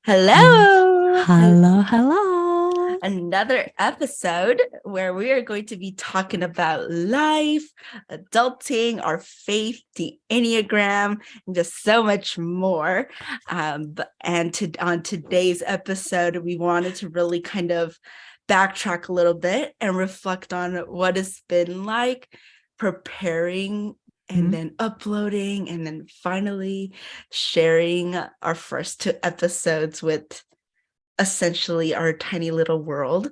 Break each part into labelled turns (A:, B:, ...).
A: Hello.
B: Hello.
A: Another episode where we are going to be talking about life, adulting, our faith, the enneagram, and just so much more. On today's episode, we wanted to really kind of backtrack a little bit and reflect on what it's been like preparing and then uploading and then finally sharing our first two episodes with essentially our tiny little world.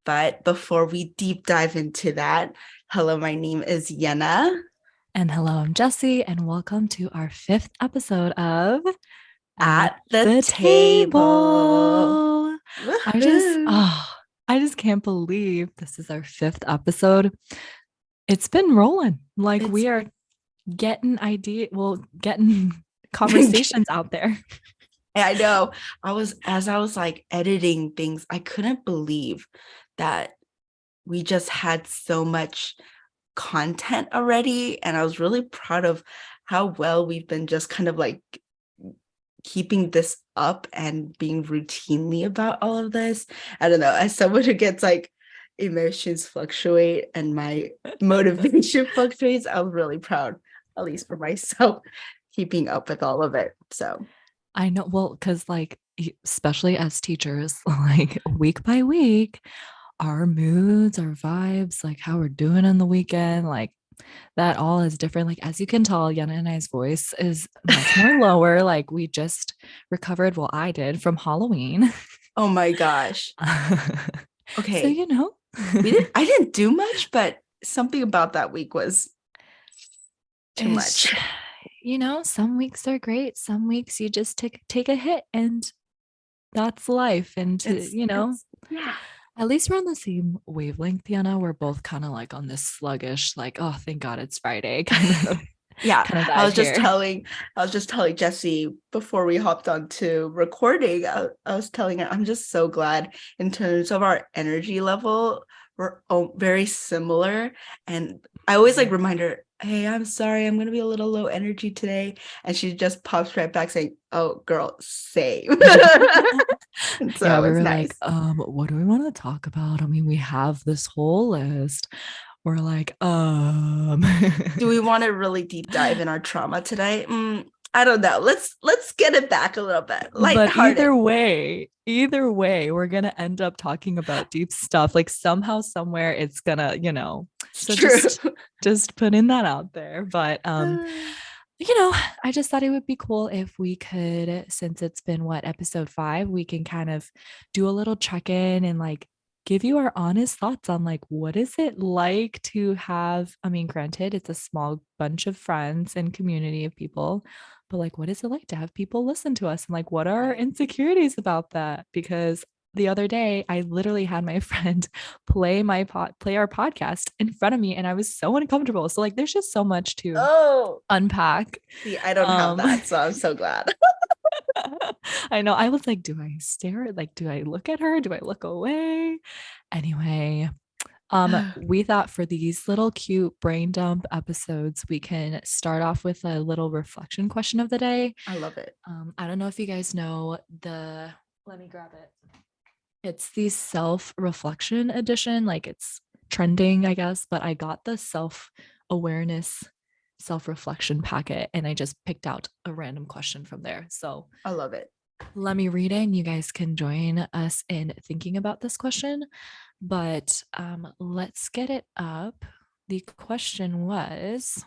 A: But before we deep dive into that, hello, my name is Yehna.
B: And hello, I'm Jessie, and welcome to our fifth episode of
A: At the
B: the
A: table.
B: Table. I just,
A: Woohoo.
B: oh, I just can't believe this is our fifth episode. It's been rolling. Like
A: It's
B: we are getting conversations out there.
A: I know. As I was like editing things, I couldn't believe that we just had so much content already. And I was really proud of how well we've been just kind of like keeping this up and being routinely about all of this. I don't know. As someone who gets like emotions fluctuate and my motivation fluctuates, I'm really proud, at least for myself, keeping up with all of it. So
B: I know, well, because like, especially as teachers, like week by week, our moods, our vibes, like how we're doing on the weekend, like that all is different. Like, as you can tell, Yana and I's voice is much more lower. Like, we just recovered, well, I did from Halloween.
A: oh my gosh.
B: So,
A: Okay.
B: we
A: I didn't do much, but something about that week was too
B: it's,
A: much.
B: some weeks are great. Some weeks you just take a hit and that's life. And
A: It's yeah.
B: at least we're on the same wavelength, Yana. We're both kind of like on this sluggish, like, oh, thank God it's Friday
A: Yeah,
B: kind of vibe here.
A: I was just telling Jessie before we hopped on to recording. I was telling her I'm just so glad in terms of our energy level, we're very similar. And I always like remind her, hey, I'm sorry, I'm gonna be a little low energy today. And she just pops right back saying, oh girl, same. And
B: Yeah,
A: so
B: we
A: it's
B: were like,
A: nice.
B: what do we want to talk about? I mean, we have this whole list. We're like,
A: Do we want to really deep dive in our trauma today? I don't know. Let's get it back a little bit,
B: but
A: lighthearted.
B: either way, we're gonna end up talking about deep stuff. Like somehow, somewhere it's gonna,
A: It's
B: so
A: true.
B: just putting that out there. But I just thought it would be cool if we could, since it's been what, episode 5, we can kind of do a little check-in and like give you our honest thoughts on like what is it like to have, I mean, granted, it's a small bunch of friends and community of people, but like what is it like to have people listen to us and like what are our insecurities about that? Because the other day I literally had my friend play our podcast in front of me and I was so uncomfortable. So like there's just so much to
A: Oh,
B: unpack.
A: see, I don't have
B: Um,
A: that, so I'm so glad.
B: I know. I was like, do I stare? Like, do I look at her? Do I look away? Anyway, we thought for these little cute brain dump episodes, we can start off with a little reflection question of the day.
A: I love it.
B: I don't know if you guys know let me grab it. It's the self-reflection edition. Like it's trending, I guess, but I got the self-awareness self-reflection packet and I just picked out a random question from there. So
A: I love it.
B: let me read it and you guys can join us in thinking about this question. But let's get it up. The question was,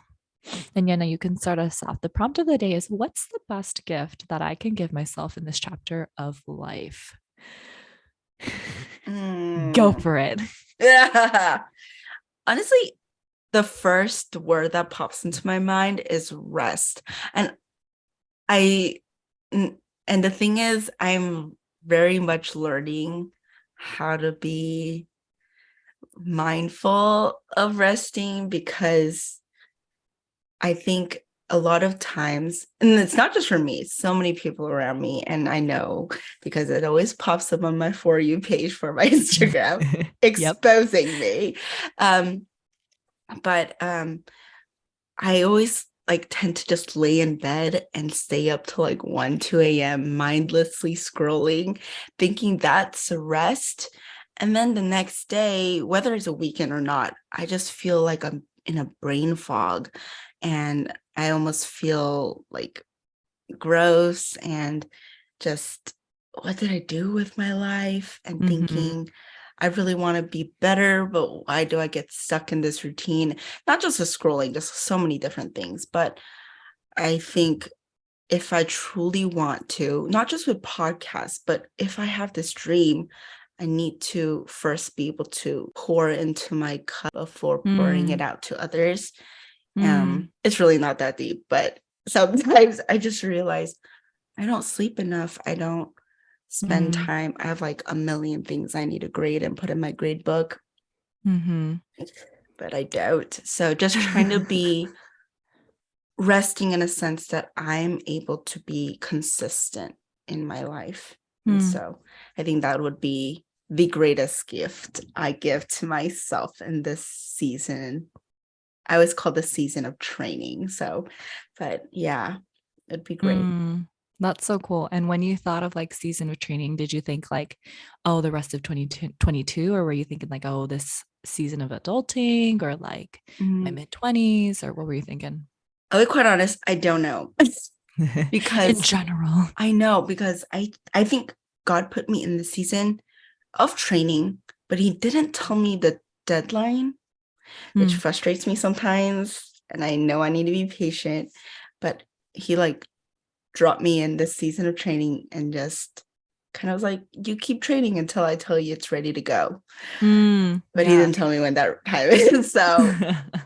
B: and Yana, you can start us off. The prompt of the day is, what's the best gift that I can give myself in this chapter of life? Go
A: Mm.
B: for it.
A: Yeah. Honestly, the first word that pops into my mind is rest. And I and the thing is, I'm very much learning how to be mindful of resting because I think a lot of times, and it's not just for me, so many people around me, and I know because it always pops up on my For You page for my Instagram,
B: Yep.
A: exposing me. But I always like tend to just lay in bed and stay up till like 1, 2 a.m. mindlessly scrolling, thinking that's a rest. And then the next day, whether it's a weekend or not, I just feel like I'm in a brain fog, and I almost feel like gross and just, what did I do with my life? And
B: Mm-hmm.
A: thinking, I really want to be better, but why do I get stuck in this routine? Not just with scrolling, just so many different things. But I think if I truly want to, not just with podcasts, but if I have this dream, I need to first be able to pour into my cup before pouring it out to others. It's really not that deep, but sometimes I just realize I don't sleep enough. I don't spend
B: Mm-hmm.
A: time. I have like a million things I need to grade and put in my grade book,
B: Mm-hmm.
A: but I don't. So just trying to be resting in a sense that I'm able to be consistent in my life. And so I think that would be the greatest gift I give to myself in this season. I always call the season of training. So, but yeah, it'd be great.
B: That's so cool. And when you thought of like season of training, did you think like, oh, the rest of 2022, or were you thinking like, oh, this season of adulting, or like my
A: Mm,
B: mid-20s, or what were you thinking?
A: I'll be quite honest, I don't know.
B: In
A: Because
B: general.
A: I know, because I think God put me in the season of training, but he didn't tell me the deadline, which
B: Mm.
A: frustrates me sometimes. And I know I need to be patient, but he like dropped me in this season of training and just kind of was like, you keep training until I tell you it's ready to go. But he
B: Yeah.
A: didn't tell me when that time is. So,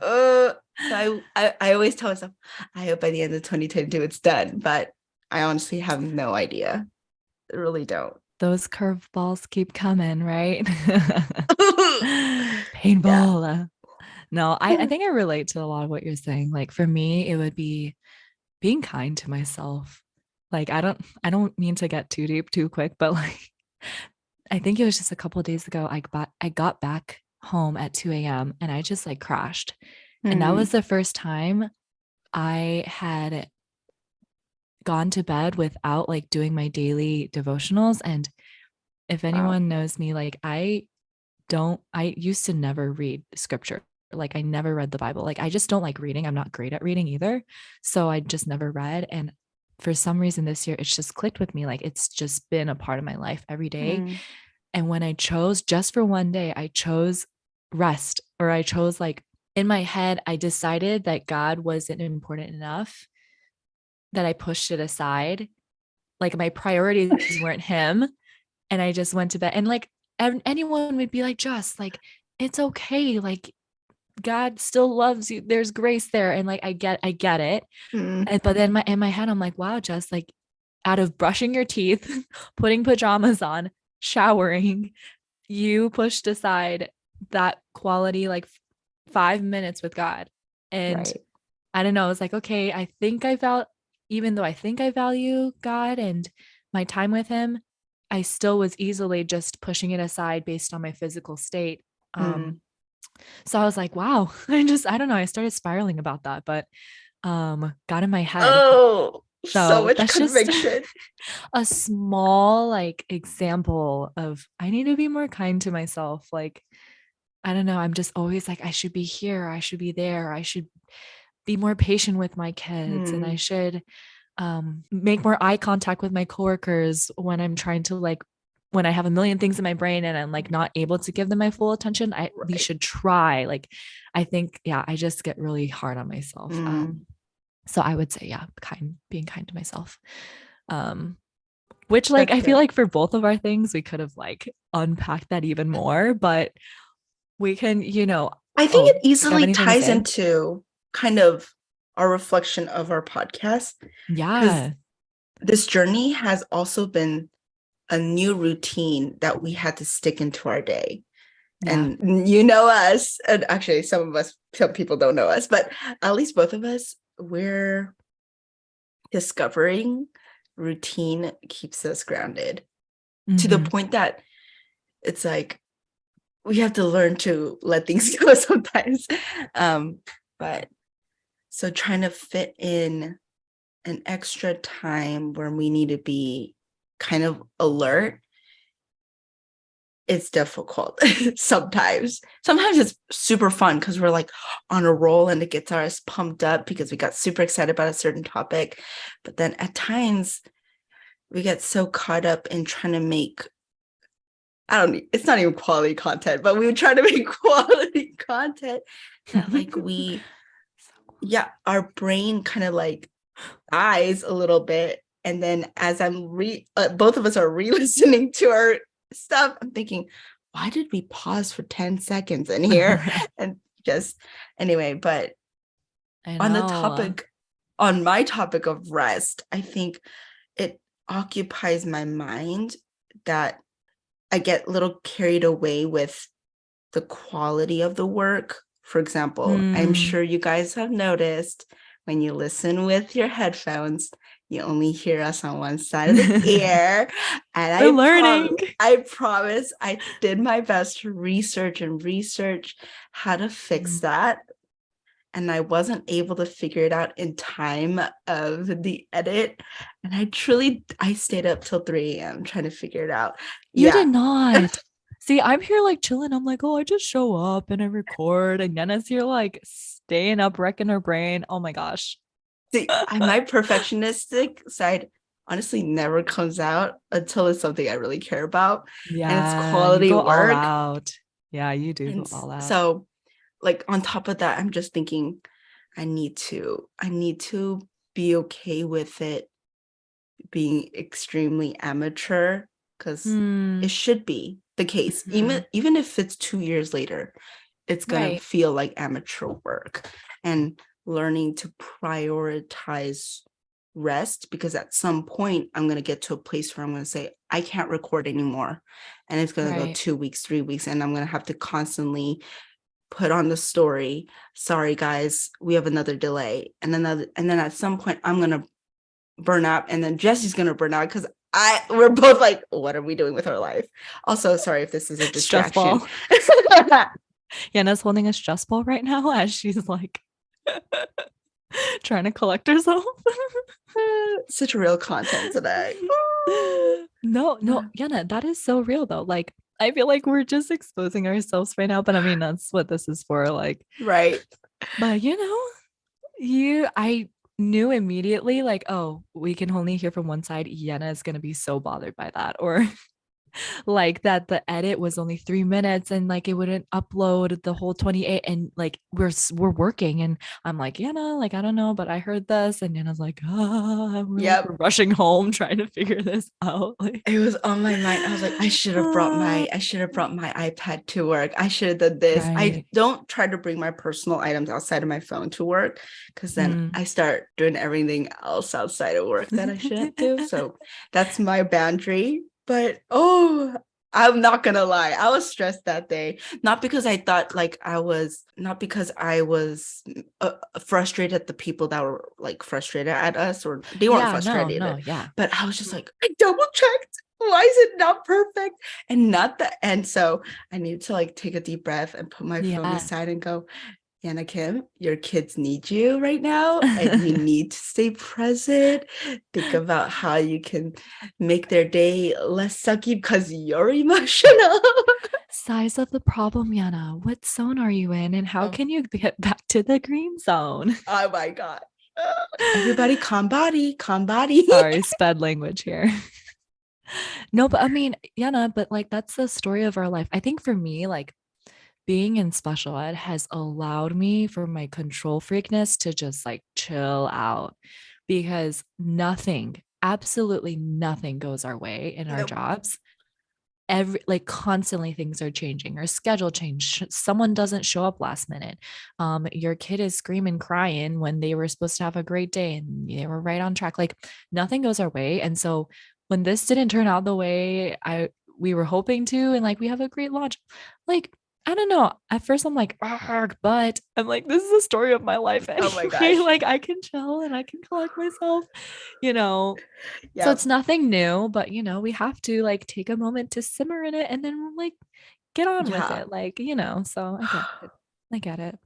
A: I always tell myself, I hope by the end of 2022 it's done. But I honestly have no idea. I really don't.
B: Those curveballs keep coming, right?
A: Yeah.
B: Painful. No, I think I relate to a lot of what you're saying. Like for me, it would be being kind to myself. Like I don't mean to get too deep too quick, but like I think it was just a couple of days ago I got back home at 2 a.m. and I just like crashed. And that was
A: Hmm.
B: the first time I had gone to bed without like doing my daily devotionals. And if
A: Wow.
B: anyone knows me, like I used to never read scripture. Like I never read the Bible. Like I just don't like reading. I'm not great at reading either. So I just never read. And for some reason this year, it's just clicked with me. Like it's just been a part of my life every day.
A: Hmm.
B: And when I chose just for one day, I chose rest, or I chose like in my head, I decided that God wasn't important enough that I pushed it aside. Like my priorities weren't him. And I just went to bed. And like anyone would be like, just like, it's okay. Like God still loves you. There's grace there. And like I get it.
A: Hmm.
B: But then in my head, I'm like, wow, just like out of brushing your teeth, putting pajamas on, showering, you pushed aside that quality like 5 minutes with God. And
A: Right.
B: I don't know, I was like, okay, I think I felt, even though I think I value God and my time with him, I still was easily just pushing it aside based on my physical state.
A: Hmm.
B: So I was like, wow, I don't know, I started spiraling about that, but got in my head.
A: Oh, so
B: So
A: much
B: that's just
A: conviction.
B: a small like example of I need to be more kind to myself. Like, I don't know, I'm just always like, I should be here, I should be there, I should be more patient with my kids, and I
A: Hmm.
B: should make more eye contact with my coworkers when I'm trying to like when I have a million things in my brain and I'm like not able to give them my full attention. I at least
A: Right.
B: should try. Like I think, yeah, I just get really hard on myself.
A: Hmm.
B: So I would say, yeah, being kind to myself. Um, which like
A: That's
B: I feel
A: good.
B: like for both of our things, we could have like unpacked that even more, but we can,
A: I think
B: oh,
A: it
B: you have
A: easily
B: anything to
A: ties
B: say?
A: into kind of our reflection of our podcast, because
B: Yeah.
A: this journey has also been a new routine that we had to stick into our day.
B: Yeah.
A: And you know us, and actually some people don't know us, but at least both of us, we're discovering routine keeps us grounded to the
B: Mm-hmm.
A: point that it's like we have to learn to let things go sometimes. But So trying to fit in an extra time where we need to be kind of alert, it's difficult sometimes. Sometimes it's super fun because we're like on a roll and it gets us pumped up because we got super excited about a certain topic. But then at times we get so caught up in trying to make, it's not even quality content, but we would try to make quality content that like yeah, our brain kind of like dies a little bit. And then as both of us are re-listening to our stuff, I'm thinking, why did we pause for 10 seconds in here? And just anyway, but
B: I
A: on
B: know.
A: on my topic of rest, I think it occupies my mind that I get a little carried away with the quality of the work. For example, I'm sure you guys have noticed when you listen with your headphones, you only hear us on one side of the ear. And
B: We're learning.
A: I promise I did my best to research how to fix that. And I wasn't able to figure it out in time of the edit. And I stayed up till 3 a.m. trying to figure it out.
B: You
A: Yeah.
B: did not. See, I'm here like chilling. I'm like, oh, I just show up and I record. And Yenna's here like staying up, wrecking her brain. Oh my gosh.
A: See, my perfectionistic side honestly never comes out until it's something I really care about and it's
B: Yeah, you
A: quality
B: go all
A: work.
B: out. Yeah, you do
A: And
B: go all out.
A: so like on top of that, I'm just thinking I need to be okay with it being extremely amateur because it
B: Hmm.
A: should be the case.
B: Mhm.
A: Even if it's 2 years later, it's gonna
B: Right.
A: feel like amateur work. And learning to prioritize rest, because at some point I'm gonna get to a place where I'm gonna say, I can't record anymore. And it's gonna go
B: Right.
A: 2 weeks, 3 weeks, and I'm gonna have to constantly put on the story, sorry guys, we have another delay. And then at some point I'm gonna burn out, and then Jesse's gonna burn out because we're both like, what are we doing with our life? Also, sorry if this is a
B: Stress
A: distraction.
B: ball. Yenna's holding a stress ball right now as she's like trying to collect herself.
A: Such real content today.
B: No, Yenna, that is so real though. Like, I feel like we're just exposing ourselves right now, but I mean, that's what this is for. Like,
A: Right.
B: but I knew immediately, like, oh, we can only hear from one side. Yenna is going to be so bothered by that. Or like that the edit was only 3 minutes and like it wouldn't upload the whole 28 and like we're working and I'm like Yenna, like I don't know, but I heard this and Yenna's like we're
A: Yep.
B: rushing home trying to figure this out like
A: It was on my mind. I was like, I should have brought my iPad to work. I should have done this. I
B: right.
A: don't try to bring my personal items outside of my phone to work because then
B: Mm.
A: I start doing everything else outside of work that I shouldn't do. So that's my boundary. But I'm not gonna lie, I was stressed that day. Not because I thought like not because I was frustrated at the people that were like frustrated at us, or they weren't
B: Yeah, no,
A: frustrated,
B: yeah.
A: but I was just like, I double checked. Why is it not perfect? And not the end. So I needed to like take a deep breath and put my phone
B: Yeah.
A: aside and go, Anna Kim, your kids need you right now, and you need to stay present. Think about how you can make their day less sucky because you're emotional.
B: Size of the problem, Yana. What zone are you in and how
A: Oh,
B: can you get back to the green zone?
A: oh my God. Everybody, calm body, calm body.
B: Sorry, sped language here. No, but I mean, Yana, but like that's the story of our life. I think for me, like being in special ed has allowed me for my control freakness to just like chill out because nothing, absolutely nothing goes our way in our
A: Nope.
B: jobs. Every like constantly things are changing, our schedule change, someone doesn't show up last minute, your kid is screaming crying when they were supposed to have a great day and they were right on track, like nothing goes our way. And so when this didn't turn out the way we were hoping to and like we have a great launch, like I don't know, at first I'm like "Argh," but I'm like this is the story of my life
A: Oh my
B: anyway.
A: gosh.
B: Like I can chill and I can collect myself, you know. So
A: Yep.
B: it's nothing new, but we have to like take a moment to simmer in it and then like get on with
A: Yeah.
B: it. Like, so I get it. I get it.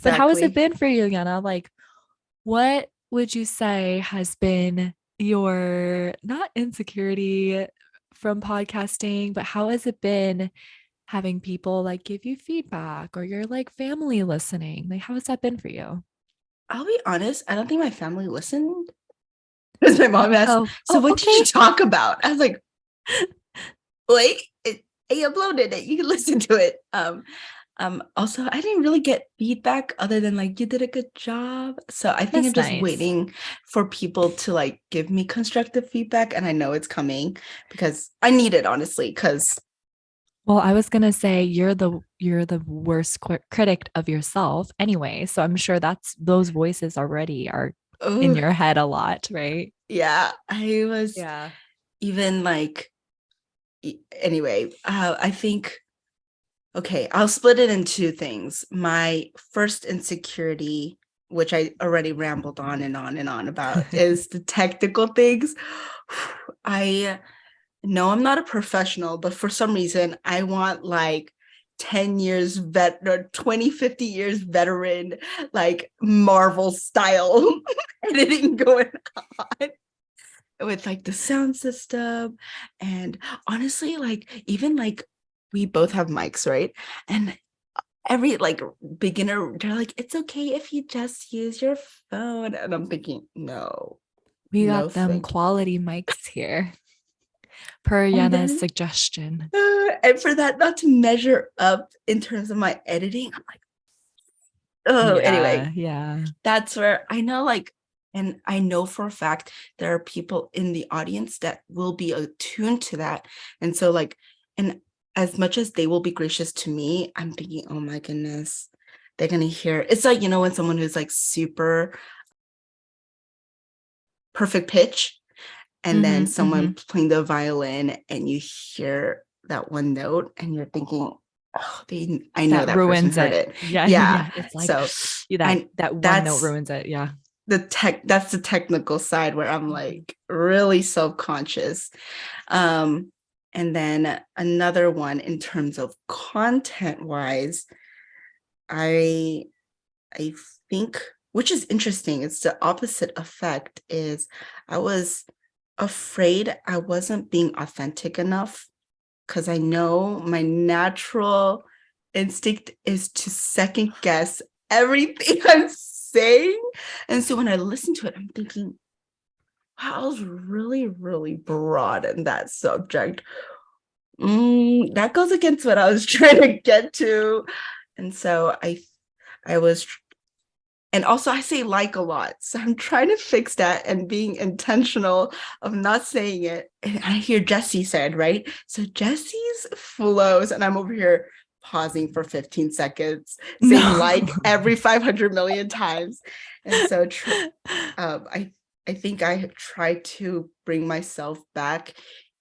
B: But how has it
A: Exactly.
B: been for you, Yana? Like, What would you say has been your not insecurity from podcasting, but how has it been having people like give you feedback or your like family listening? Like, how has that been for you?
A: I'll be honest, I don't think my family listened because my mom asked,
B: Oh,
A: so
B: oh,
A: what did you
B: okay.
A: talk about? I was like, wait, I uploaded it. You can listen to it. Also, I didn't really get feedback other than like you did a good job. So I think I'm
B: That's
A: just
B: nice.
A: waiting for people to like give me constructive feedback, and I know it's coming because I need it honestly. Because
B: Well, I was gonna say you're the worst critic of yourself anyway. So I'm sure that's those voices already are in
A: oh
B: your head a lot, right?
A: yeah, I was
B: Yeah.
A: even like anyway. I think okay, I'll split it in two things. My first insecurity, which I already rambled on and on and on about, is the technical things. I know I'm not a professional, but for some reason, I want like 10 years vet or 20, 50 years veteran, like Marvel style editing going on with like the sound system. And honestly, like, even like we both have mics, right? And every like beginner, they're like, it's okay if you just use your phone. And I'm thinking, no,
B: We
A: no,
B: got them
A: thank you.
B: quality mics here, per
A: And
B: Yana's
A: then,
B: suggestion.
A: and for that not to measure up in terms of my editing, I'm like, oh, anyway,
B: Yeah, yeah.
A: that's where I know, like, and I know for a fact there are people in the audience that will be attuned to that. And so, like, and as much as they will be gracious to me, I'm thinking, oh my goodness, they're going to hear. It's like, when someone who's like super perfect pitch, and then
B: Mm-hmm,
A: someone
B: mm-hmm.
A: playing the violin, and you hear that one note, and you're thinking, oh, I know
B: That
A: that person
B: ruins
A: heard
B: it.
A: it.
B: Yeah,
A: Yeah.
B: yeah. It's like
A: So,
B: that
A: and
B: that one note
A: that's
B: ruins it. Yeah.
A: that's the technical side where I'm
B: Mhm.
A: like really self-conscious. Um, and then another one in terms of content wise, I I think, which is interesting, it's the opposite effect, is I was afraid I wasn't being authentic enough because I know my natural instinct is to second guess everything I'm saying. And so when I listen to it, I'm thinking, wow, I was really, really broad in that subject. That goes against what I was trying to get to. And so I was, and also I say like a lot. So I'm trying to fix that and being intentional of not saying it. And I hear Jessie said, right? So Jessie's flows, and I'm over here pausing for 15 seconds, saying
B: No.
A: like every 500 million times. And so I think I have tried to bring myself back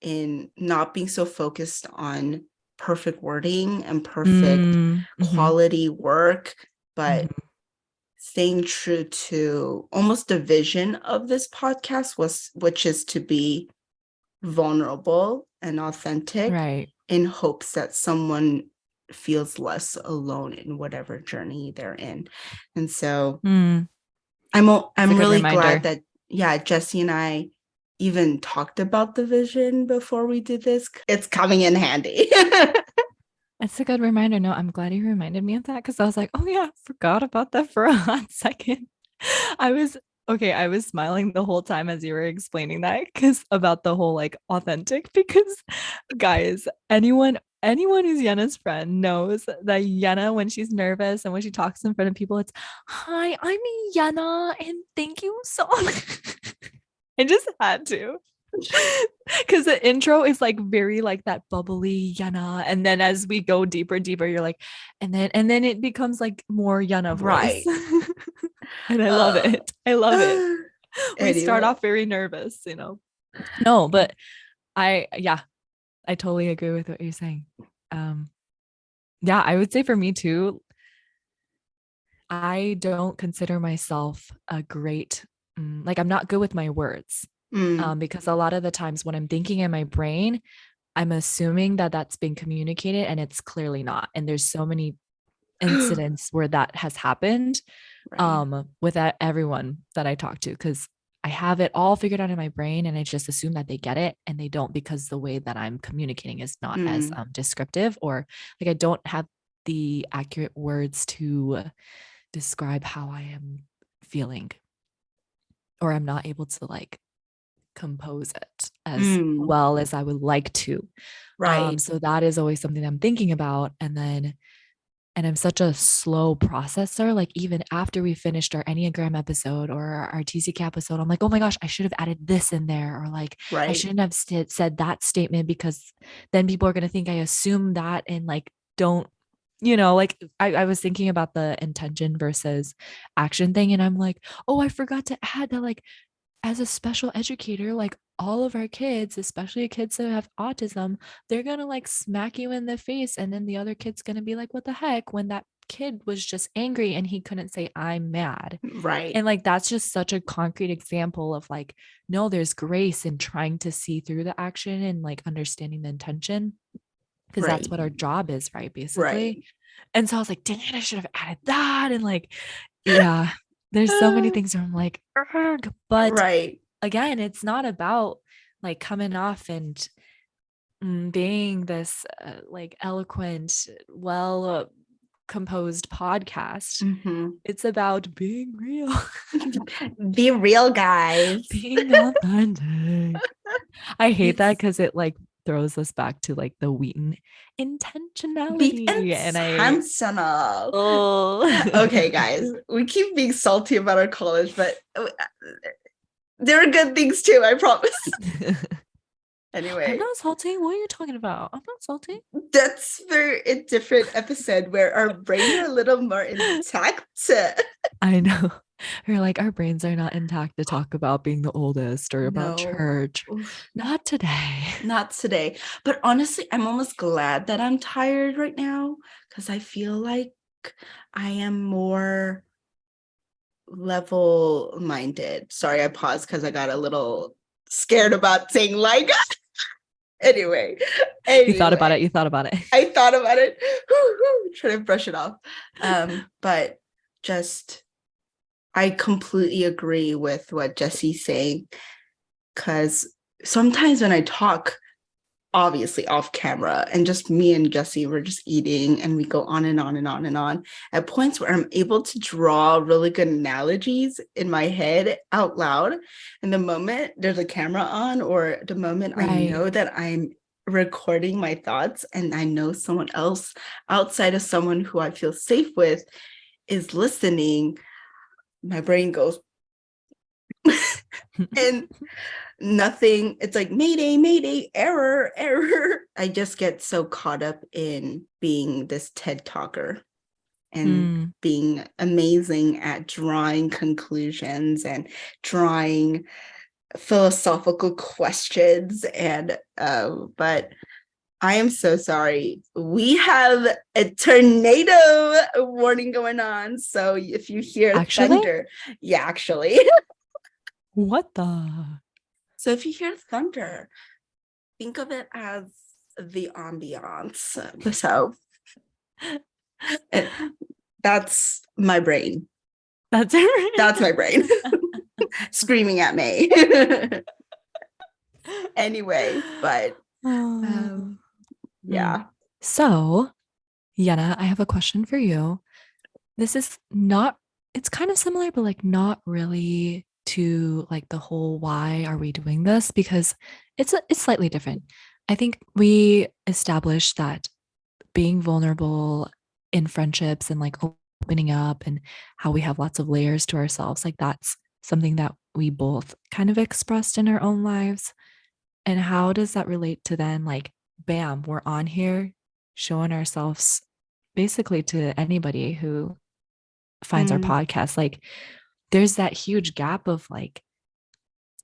A: in not being so focused on perfect wording and perfect
B: Mm-hmm,
A: quality work, but
B: mm-hmm.
A: staying true to almost the vision of this podcast, was which is to be vulnerable and authentic
B: Right.
A: in hopes that someone feels less alone in whatever journey they're in. And so
B: Mm, it's a
A: I'm
B: good
A: really glad
B: reminder.
A: that, yeah, Jessie and I even talked about the vision before we did this. It's coming in handy.
B: It's a good reminder. No, I'm glad you reminded me of that because I was like, oh yeah, I forgot about that for a hot second. I was okay, I was smiling the whole time as you were explaining that because about the whole like authentic because guys, anyone who's Yena's friend knows that Yena, when she's nervous and when she talks in front of people, it's hi, I'm Yena and thank you so I just had to. Because the intro is like very like that bubbly Yana. And then as we go deeper, deeper, you're like, and then it becomes like more Yana voice.
A: Right.
B: And I love
A: Uh,
B: it. I love it. We start
A: anyway.
B: off very nervous. No, but yeah, I totally agree with what you're saying. Um, yeah, I would say for me too, I don't consider myself a great, like I'm not good with my words.
A: Mm.
B: Because a lot of the times when I'm thinking in my brain, I'm assuming that that's being communicated and it's clearly not. And there's so many incidents where that has happened
A: Right.
B: with everyone that I talk to, because I have it all figured out in my brain and I just assume that they get it, and they don't, because the way that I'm communicating is not as
A: Mm,
B: descriptive, or like I don't have the accurate words to describe how I am feeling, or I'm not able to like compose it as
A: mm,
B: well as I would like to.
A: right.
B: So that is always something I'm thinking about. And I'm such a slow processor. Like even after we finished our Enneagram episode or our TCK episode, I'm like, oh my gosh, I should have added this in there. Or like, I
A: Right.
B: shouldn't have said that statement, because then people are going to think I assume that and like don't, like I was thinking about the intention versus action thing. And I'm like, oh, I forgot to add that, like, as a special educator, like all of our kids, especially kids that have autism, they're going to like smack you in the face. And then the other kid's going to be like, what the heck? When that kid was just angry and he couldn't say, I'm mad.
A: Right.
B: And like, that's just such a concrete example of like, no, there's grace in trying to see through the action and like understanding the intention, because that's
A: Right.
B: what our job is, right? Basically.
A: Right.
B: And so I was like, dang it, I should have added that. And like, yeah, there's so many things where I'm like, "Ugh," but
A: Right.
B: again, it's not about like coming off and being this like eloquent, well composed podcast.
A: Hmm.
B: It's about being real,
A: Be real, guys.
B: being authentic. I hate that
A: Be,
B: because it like throws us back to like the Wheaton
A: be
B: intentionality. And I,
A: intentional.
B: oh,
A: Okay, guys, we keep being salty about our college, but there are good things too, I promise.
B: I'm
A: Anyway,
B: not salty. What are you talking about? I'm not salty.
A: that's for a different episode where our brains are a little more intact.
B: I know. Or like our brains are not intact to talk about being the oldest or about
A: No,
B: church.
A: oof,
B: Not today.
A: not today. But honestly, I'm almost glad that I'm tired right now because I feel like I am more level minded. Sorry, I paused because I got a little scared about saying like. anyway,
B: You thought about
A: anyway,
B: it. You thought about it.
A: I thought about it. Trying to brush it off. But just I completely agree with what Jessie's saying, because sometimes when I talk, obviously off camera, and just me and Jessie, we're just eating and we go on and on and on and on at points where I'm able to draw really good analogies in my head out loud. And the moment there's a camera on, or the moment I
B: Right.
A: know that I'm recording my thoughts and I know someone else outside of someone who I feel safe with is listening, my brain goes and nothing, it's like mayday, mayday, error, error. I just get so caught up in being this TED talker and
B: Hmm.
A: being amazing at drawing conclusions and drawing philosophical questions. And but I am so sorry. We have a tornado warning going on. So if you hear
B: Actually,
A: thunder, yeah, actually.
B: what the?
A: So if you hear thunder, think of it as the ambiance. So it, that's my brain.
B: That's it.
A: That's my brain screaming at me. anyway, but
B: Oh.
A: um,
B: Mm.
A: yeah.
B: So, Yena, I have a question for you. This is not, it's kind of similar, but like not really to like the whole why are we doing this, because it's slightly different. I think we established that being vulnerable in friendships and like opening up and how we have lots of layers to ourselves, like that's something that we both kind of expressed in our own lives. And how does that relate to then like, bam, we're on here showing ourselves basically to anybody who finds our
A: Mm,
B: podcast? Like there's that huge gap of like,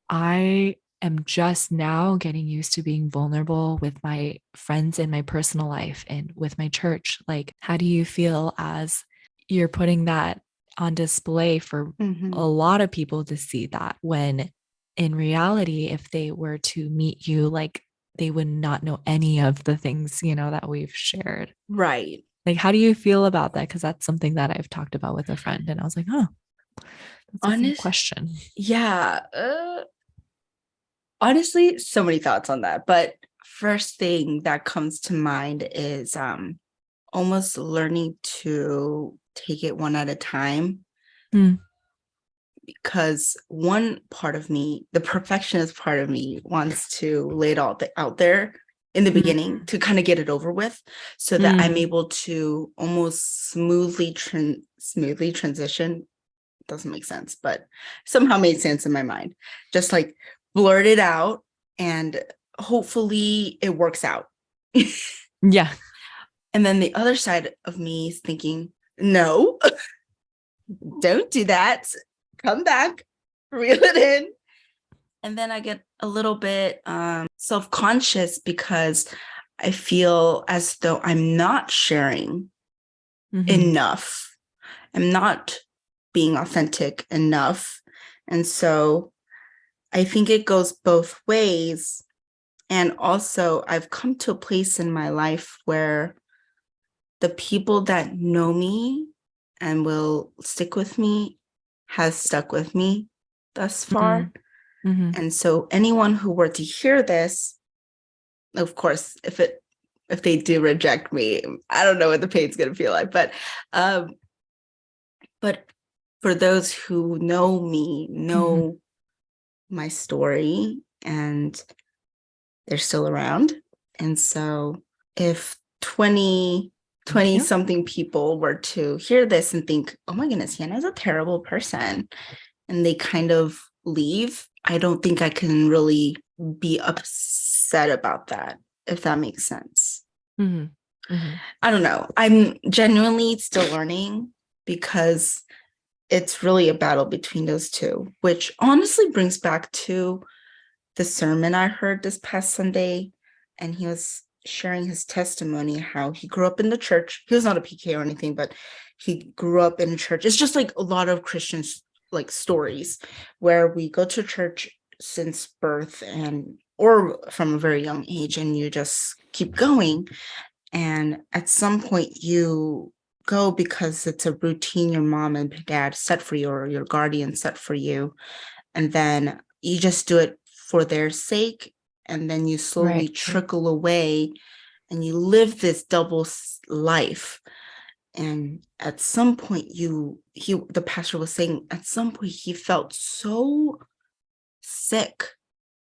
B: I am just now getting used to being vulnerable with my friends in my personal life and with my church. Like, how do you feel as you're putting that on display for
A: mhm.
B: a lot of people to see that, when in reality, if they were to meet you, like they would not know any of the things, that we've shared?
A: Right.
B: Like, how do you feel about that? Because that's something that I've talked about with a friend. And I was like, oh, that's a fair
A: Honest,
B: question.
A: yeah. Honestly, so many thoughts on that. But first thing that comes to mind is almost learning to take it one at a time.
B: Mm,
A: Because one part of me, the perfectionist part of me, wants to lay it all out there in the
B: mm,
A: beginning to kind of get it over with, so that I'm
B: mm.
A: able to almost smoothly transition. Doesn't make sense, but somehow made sense in my mind. Just like blurt it out, and hopefully it works out.
B: Yeah.
A: And then the other side of me is thinking, no, don't do that. Come back, reel it in. And then I get a little bit self-conscious because I feel as though I'm not sharing
B: Mm-hmm.
A: enough. I'm not being authentic enough. And so I think it goes both ways. And also, I've come to a place in my life where the people that know me and will stick with me has stuck with me thus far.
B: Mm-hmm.
A: And so anyone who were to hear this, of course, if they do reject me, I don't know what the pain's gonna feel like. Um, but for those who know me,
B: Mm-hmm.
A: know my story, and they're still around. And so if
B: Thank
A: 20
B: you.
A: something people were to hear this and think, oh my goodness, Hannah's a terrible person, and they kind of leave, I don't think I can really be upset about that, if that makes sense.
B: Mm-hmm. Mm-hmm.
A: I don't know. I'm genuinely still learning, because it's really a battle between those two, which honestly brings back to the sermon I heard this past Sunday. And he was sharing his testimony, how he grew up in the church. He was not a PK or anything, but he grew up in a church. It's just like a lot of Christians, like stories, where we go to church since birth, and or from a very young age, and you just keep going. And at some point you go because it's a routine your mom and dad set for you, or your guardian set for you. And then you just do it for their sake. And then you slowly
B: Right.
A: trickle away, and you live this double life. And at some point the pastor was saying, at some point he felt so sick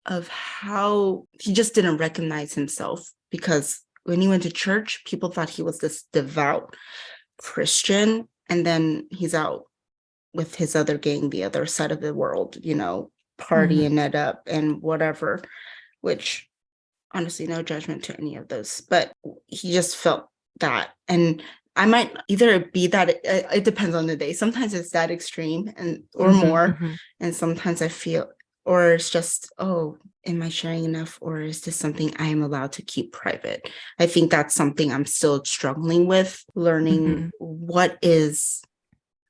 A: of how he just didn't recognize himself, because when he went to church, people thought he was this devout Christian, and then he's out with his other gang, the other side of the world,
B: Mm-hmm.
A: partying it up and whatever, which honestly, no judgment to any of those, but he just felt that. And I might either be that, it depends on the day. Sometimes it's that extreme or
B: Mm-hmm.
A: more.
B: Mm-hmm.
A: And sometimes I feel, or it's just, oh, am I sharing enough? Or is this something I am allowed to keep private? I think that's something I'm still struggling with, learning
B: Mm-hmm.
A: what is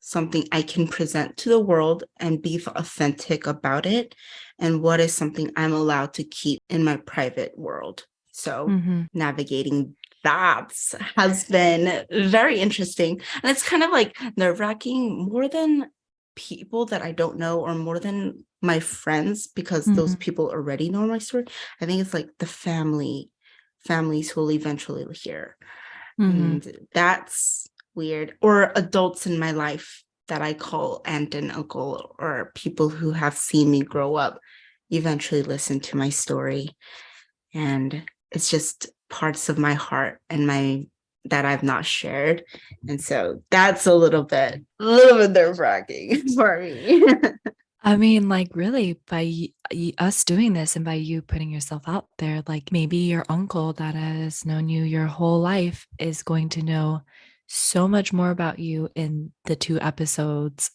A: something I can present to the world and be authentic about it, and what is something I'm allowed to keep in my private world. So
B: Mm-hmm.
A: navigating that has been very interesting. And it's kind of like nerve-wracking, more than people that I don't know, or more than my friends, because those
B: Mm-hmm.
A: people already know my story. I think it's like the families who will eventually hear.
B: Mm-hmm.
A: And that's weird. Or adults in my life that I call aunt and uncle, or people who have seen me grow up, eventually listen to my story. And it's just parts of my heart and my that I've not shared. And so that's a little bit nerve-wracking for me.
B: I mean, like, really, by us doing this and by you putting yourself out there, like maybe your uncle that has known you your whole life is going to know so much more about you in the 2 episodes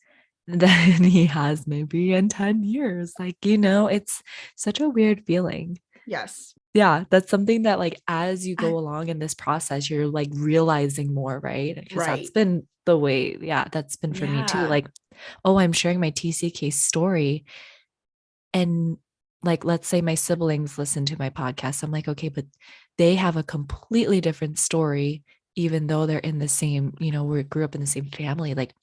B: than he has maybe in 10 years. Like, it's such a weird feeling.
A: Yes.
B: Yeah, that's something that, like, as you go along in this process, you're like realizing more, right? Because that's
A: Right.
B: been the way, yeah, that's been for me too.
A: Yeah.
B: Like, oh, I'm sharing my TCK story. And like, let's say my siblings listen to my podcast. I'm like, okay, but they have a completely different story even though they're in the same, we grew up in the same family, like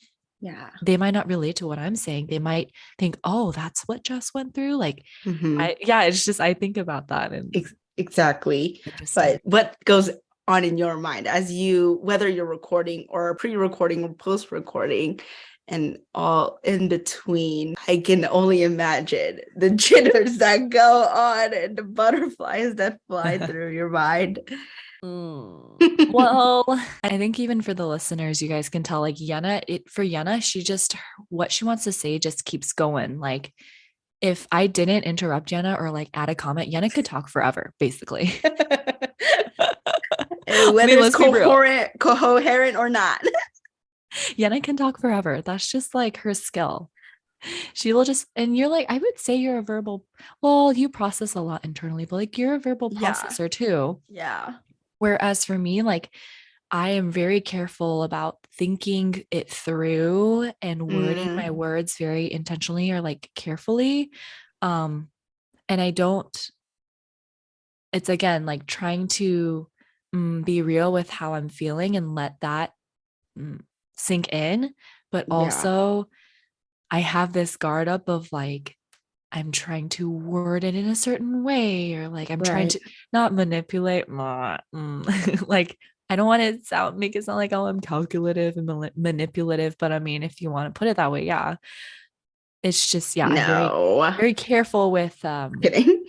A: Yeah.
B: they might not relate to what I'm saying. They might think, oh, that's what Jess went through. Like,
A: Hmm.
B: it's just, I think about that and
A: Exactly.
B: interesting.
A: But what goes on in your mind as you, whether you're recording or pre-recording or post-recording and all in between, I can only imagine the jitters that go on and the butterflies that fly through your mind.
B: Well, I think even for the listeners, you guys can tell like Yehna, she just, what she wants to say just keeps going. Like if I didn't interrupt Yehna or like add a comment, Yehna could talk forever, basically. I
A: Whether
B: mean,
A: it's
B: let's be real.
A: coherent or not.
B: Yehna can talk forever. That's just like her skill. She will just, and you're like, I would say you're a verbal, well, you process a lot internally, but like you're a verbal
A: Yeah.
B: processor too.
A: Yeah.
B: Whereas for me, like I am very careful about thinking it through and wording
A: Mm,
B: my words very intentionally or like carefully. Um, and I don't, it's again like trying to be real with how I'm feeling and let that mm, sink in. But
A: yeah.
B: also, I have this guard up of like, I'm trying to word it in a certain way, or like I'm trying
A: Right.
B: to not manipulate, like I don't want to make it sound like, oh, I'm calculative and manipulative. But I mean, if you want to put it that way, yeah. It's just, yeah, I'm very,
A: No.
B: very careful with
A: Kidding.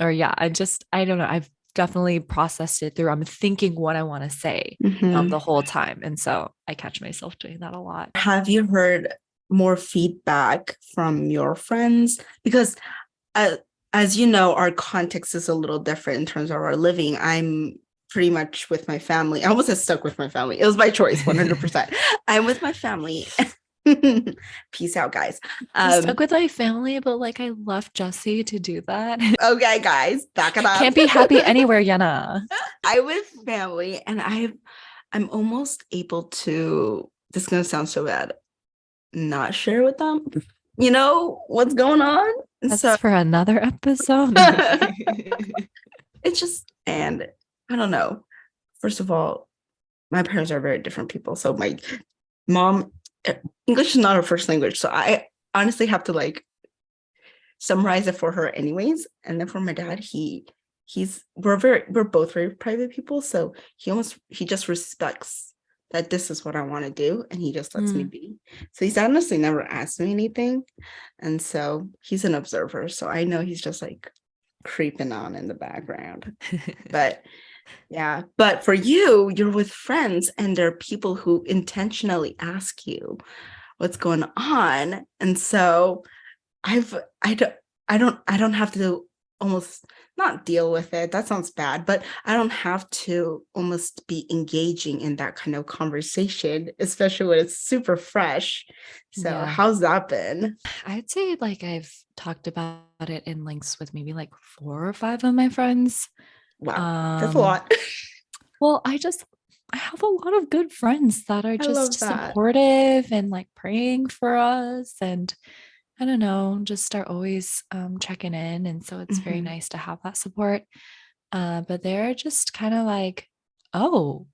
B: or yeah, I don't know. I've definitely processed it through. I'm thinking what I want to say
A: Hmm.
B: the whole time. And so I catch myself doing that a lot.
A: Have you heard more feedback from your friends? Because uh, as you know, our context is a little different in terms of our living. I'm pretty much with my family. I wasn't stuck with my family. It was my choice, 100%. I'm with my family. Peace out, guys.
B: I'm stuck with my family, but like I left Jessie to do that.
A: Okay, guys, back it up.
B: Can't be happy anywhere, Yehna.
A: I'm with family, and I'm almost able to. This is gonna sound so bad. Not share with them. You know what's going on, and so
B: That's for another episode.
A: it's just, and I don't know. First of all, my parents are very different people. So my mom, English is not her first language, so I honestly have to like summarize it for her anyways. And then for my dad, we're both very private people, so he just respects that this is what I want to do, and he just lets me
B: Mm.
A: be. So he's honestly never asked me anything, and so he's an observer. So I know he's just like creeping on in the background. But yeah, but for you, you're with friends, and there are people who intentionally ask you what's going on, and so I've I don't have to almost not deal with it. That sounds bad, but I don't have to almost be engaging in that kind of conversation, especially when it's super fresh. So
B: Yeah.
A: how's that been?
B: I'd say like I've talked about it in links with maybe like 4 or 5 of my friends.
A: Wow, that's a
B: Um,
A: lot.
B: well, I have a lot of good friends that are
A: I
B: just
A: love that.
B: supportive and like praying for us. And I don't know, just are always checking in. And so it's very
A: Mhm.
B: nice to have that support. But they're just kind of like, oh,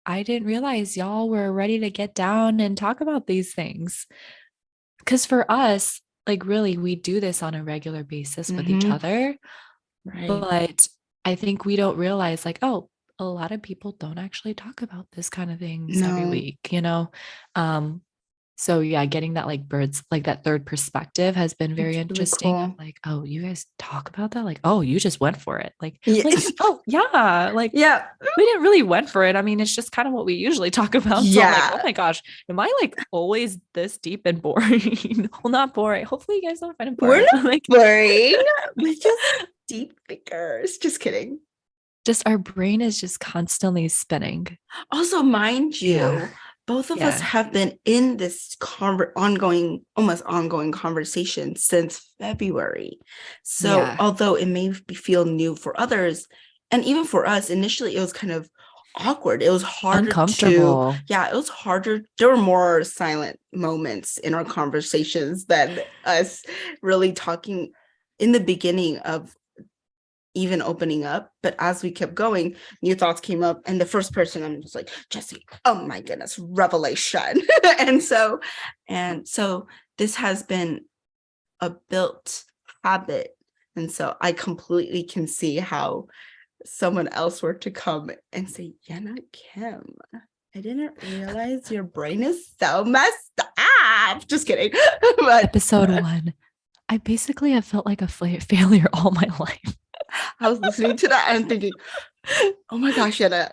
B: I didn't realize y'all were ready to get down and talk about these things. Because for us, like really, we do this on a regular basis with each
A: Mhm.
B: other.
A: Right.
B: But I think we don't realize, like, oh, a lot of people don't actually talk about this kind of things every
A: No,
B: week. Um, so yeah, getting that like birds, like that third perspective has been very
A: it's really
B: interesting of
A: cool.
B: like, oh, you guys talk about that? Like, oh, you just went for it.
A: Yeah.
B: Like, oh yeah, like
A: Yeah.
B: we didn't really went for it. I mean, it's just kind of what we usually talk about. So I'm like, oh
A: Yeah.
B: my gosh, am I like always this deep and boring? Well, not boring. Hopefully you guys don't find it
A: We're
B: boring.
A: not
B: But like
A: boring. We're just deep thinkers. Just kidding.
B: just our brain is just constantly spinning.
A: Also, mind
B: Yeah.
A: you, both of us
B: Yeah.
A: have been in this almost ongoing conversation since February. So,
B: Yeah.
A: although it may feel new for others, and even for us, initially it was kind of awkward. It was harder to,
B: Uncomfortable.
A: yeah, it was harder. There were more silent moments in our conversations than us really talking in the beginning of even opening up. But as we kept going, new thoughts came up. And the first person, I'm just like, Jessie, oh my goodness, revelation. and so this has been a built habit. And so I completely can see how someone else were to come and say, Yehna Kim, I didn't realize your brain is so messed up. Just kidding. But
B: Episode 1. I basically have felt like a failure all my life.
A: I was listening to that and thinking, oh my gosh, Yehna,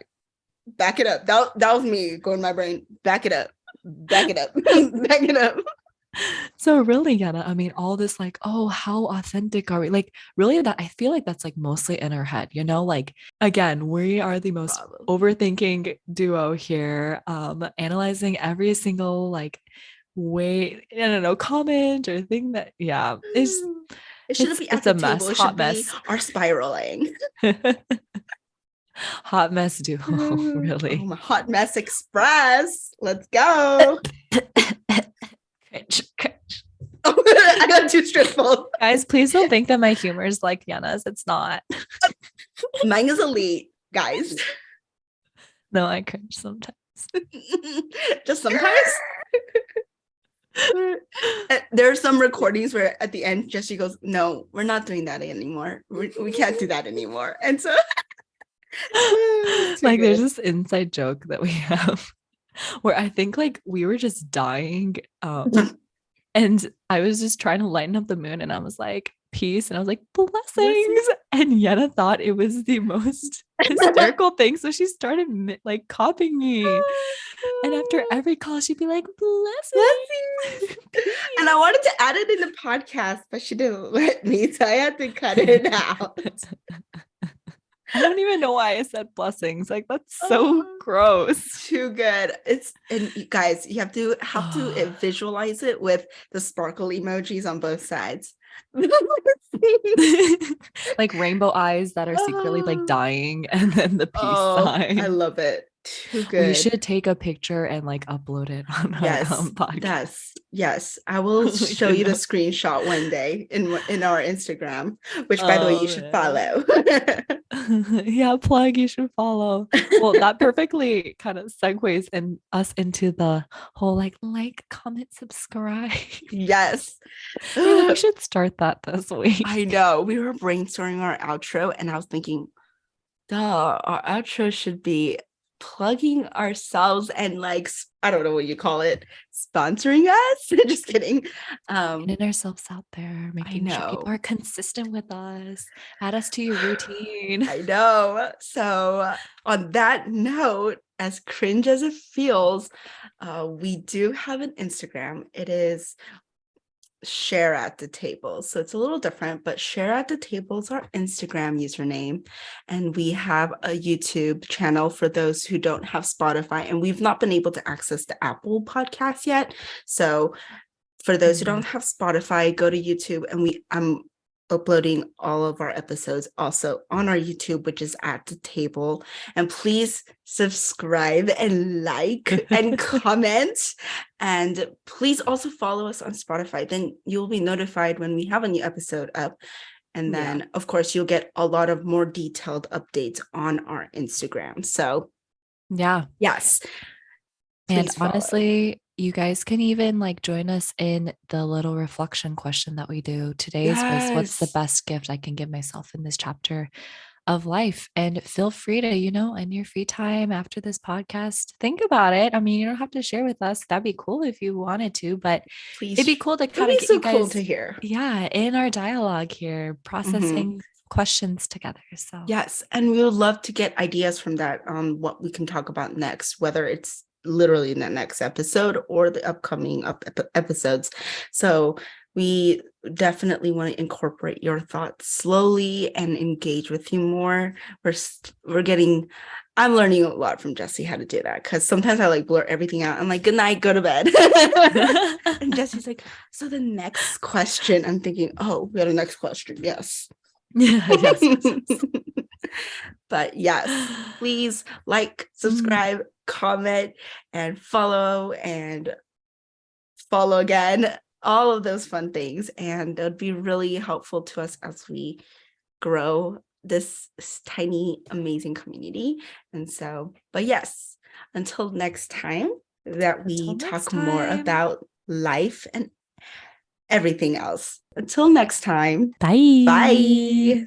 A: back it up. That was me going in my brain. Back it up. Back it up. Back it up.
B: So really, Yehna, I mean, all this like, oh, how authentic are we? Like, really, that I feel like that's like mostly in our head, you know? Like, again, we are the most overthinking duo here, analyzing every single like way, I don't know, comment or thing that, yeah,
A: it shouldn't be at
B: it's
A: the
B: a mess,
A: table. It
B: hot
A: should
B: mess.
A: be our spiraling.
B: Hot mess duo, really.
A: Oh, my hot mess express. Let's go. I got too stressful.
B: Guys, please don't think that my humor is like Yehna's. It's not.
A: Mine is elite, guys.
B: No, I cringe sometimes.
A: Just sometimes. There are some recordings where at the end Jessie goes, no, we're not doing that anymore. We can't do that anymore. And so
B: like there's this inside joke that we have where I think like we were just dying and I was just trying to lighten up the mood and I was like, peace, and I was like, blessings, and Yehna thought it was the most hysterical thing, so she started like copying me, and after every call she'd be like, blessings.
A: And I wanted to add it in the podcast, but she didn't let me, so I had to cut it out.
B: I don't even know why I said blessings. Like that's so gross.
A: Too good. And guys, you have to visualize it with the sparkle emojis on both sides.
B: Like rainbow eyes that are secretly like dying, and then the peace sign.
A: I love it. Too good.
B: We should take a picture and like upload it on our podcast.
A: Yes. I will show you the screenshot one day in our Instagram, which by the way, you should follow.
B: Yeah, plug, you should follow. Well, that perfectly kind of segues us into the whole like, comment, subscribe.
A: Yes.
B: Maybe we should start that this week.
A: I know. We were brainstorming our outro and I was thinking, our outro should be plugging ourselves and like, I don't know what you call it, sponsoring us. Just kidding.
B: Getting ourselves out there, making sure people are consistent with us, add us to your routine.
A: I know. So on that note, as cringe as it feels, we do have an Instagram. It is Share at the Table. So it's a little different, but Share at the Table is our Instagram username. And we have a YouTube channel for those who don't have Spotify, and we've not been able to access the Apple podcast yet. So for those who don't have Spotify, go to YouTube, and I'm uploading all of our episodes also on our YouTube, which is At the Table. And please subscribe and like and comment. And please also follow us on Spotify. Then you'll be notified when we have a new episode up. And then, of course, you'll get a lot of more detailed updates on our Instagram. So, yes.
B: And honestly, you guys can even like join us in the little reflection question that we do. Today's was, what's the best gift I can give myself in this chapter of life? And feel free to, in your free time after this podcast, think about it. I mean, you don't have to share with us. That'd be cool if you wanted to, but it'd be cool to kind of get you guys
A: to hear.
B: Yeah, in our dialogue here, processing questions together. So
A: yes, and we would love to get ideas from that on what we can talk about next, whether it's literally in the next episode or the upcoming episodes. So we definitely want to incorporate your thoughts slowly and engage with you more. I'm learning a lot from Jessie how to do that, because sometimes I like blur everything out. I'm like, good night, go to bed. And Jessie's like, so the next question. I'm thinking, oh, we got a next question. Yes. Yes. But yes, please like, subscribe, comment, and follow again, all of those fun things. And it would be really helpful to us as we grow this tiny, amazing community. And so, but yes, until next time that we talk more about life and everything else. Until next time.
B: Bye.
A: Bye.